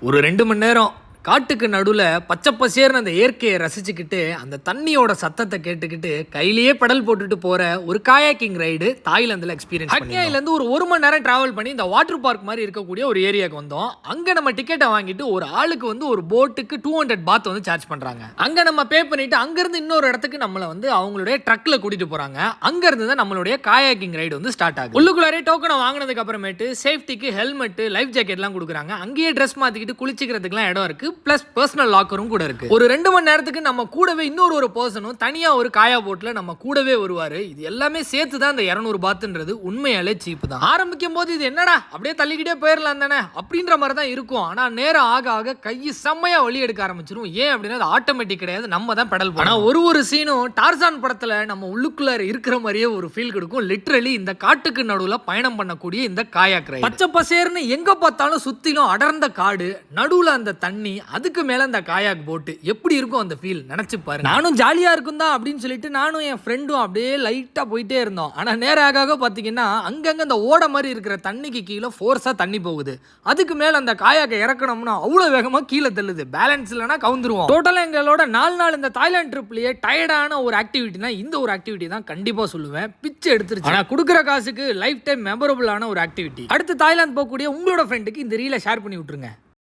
ஒரு 2 மணி நேரம் காட்டுக்கு நடுவில் பச்சை பசேர்னு அந்த இயற்கையை ரசிச்சுக்கிட்டு அந்த தண்ணியோட சத்தத்தை கேட்டுக்கிட்டு கையிலேயே பெடல் போட்டுட்டு போற ஒரு காயாக்கிங் ரைடு தாய்லாந்தில் எக்ஸ்பீரியன்ஸ் ஹட்னியாயிலேருந்து ஒரு மணி நேரம் டிராவல் பண்ணி இந்த வாட்டர் பார்க் மாதிரி இருக்கக்கூடிய ஒரு ஏரியாவுக்கு வந்தோம். அங்கே நம்ம டிக்கெட்டை வாங்கிட்டு ஒரு ஆளுக்கு ஒரு போட்டுக்கு 200 பாத் சார்ஜ் பண்ணுறாங்க. அங்கே நம்ம பே பண்ணிட்டு அங்கேருந்து இன்னொரு இடத்துக்கு நம்மளை அவங்களுடைய ட்ரக்கில் கூட்டிட்டு போகிறாங்க. அங்கேருந்து தான் நம்மளுடைய காயாக்கிங் ரைடு ஸ்டார்ட் ஆகுது. உள்ளுக்குள்ளாரே டோக்கனை வாங்கினதுக்கு அப்புறமேட்டு சேஃப்டிக்கு ஹெல்மெட் லைஃப் ஜாக்கெட்லாம் கொடுக்குறாங்க. அங்கேயே ட்ரெஸ் மாற்றிக்கிட்டு குளிச்சிக்கிறதுக்குலாம் இடம் இருக்குது. பிளஸ் பர்சனல் லாக்கரும் கூட இருக்கு. ஒரு 2 மணி நேரத்துக்கு நம்ம கூடவே இன்னொரு பர்சனும் தனியா ஒரு காயா போட்ல நம்ம கூடவே வருவாரு. இது எல்லாமே சேர்த்து தான் இந்த 200 பாத்ன்றது உண்மையாலே சீப் தான். ஆரம்பிக்கும் போது இது என்னடா அப்படியே தள்ளிக்கிட்டே போயிடலாம் தானே அப்படின்ற மாதிரி தான் இருக்கும். ஆனா நேரம் ஆக ஆக கை செம்மையா வலி எடுக்க ஆரம்பிச்சிரும். ஏன் அப்படின்னா அது ஆட்டோமேட்டிக் கிடையாது, நம்ம தான் பெடல் பண்ணணும். ஆனா ஒரு சீனும் டார்சான் படத்துல நம்ம உள்ளுக்குள்ள இருக்கிற மாதிரியே ஒரு ஃபீல் கொடுக்கும். லிட்டரலி இந்த காட்டுக்கு நடுவுல பயணம் பண்ணக்கூடிய இந்த காயாக் ரைடு பச்சை பசேர்னு எங்க பார்த்தாலும் சுத்திலும் அடர்ந்த காடு, நடுவுல அந்த தண்ணி, அதுக்கு மேல அந்த காயாக் போட்டு எப்படி இருக்கும் அந்த ஃபீல் நினைச்சு பாருங்க. நானும் ஜாலியா இருக்கும் தான் அப்படின்னு சொல்லிட்டு நானும் என் ஃப்ரெண்டும் அப்படியே லைட்டா போயிட்டே இருந்தோம். ஆனா நேரம் ஆக பாத்தீங்கன்னா அங்கங்க அந்த ஓட மாதிரி இருக்கிற தண்ணிக்கு கீழே ஃபோர்ஸா தண்ணி போகுது. அதுக்கு மேல அந்த காயாக்கை இறக்கணும்னா அவ்வளவு வேகமா கீழே தள்ளுது. பேலன்ஸ் இல்லைன்னா கவுந்துருவோம். டோட்டலா எங்களோட 4 நாள் இந்த தாய்லாந்து ட்ரிப்லயே டயர்டான ஒரு ஆக்டிவிட்டினா இந்த ஒரு ஆக்டிவிட்டி தான் கண்டிப்பா சொல்லுவேன். பிச்சு எடுத்துருச்சு. ஆனா கொடுக்குற காசுக்கு லைஃப் டைம் மெமரபிளான ஒரு ஆக்டிவிட்டி. அடுத்து தாய்லாந்து போகக்கூடிய உங்களோட ஃப்ரெண்டுக்கு இந்த ரீலை ஷேர் பண்ணி விட்டுருங்க.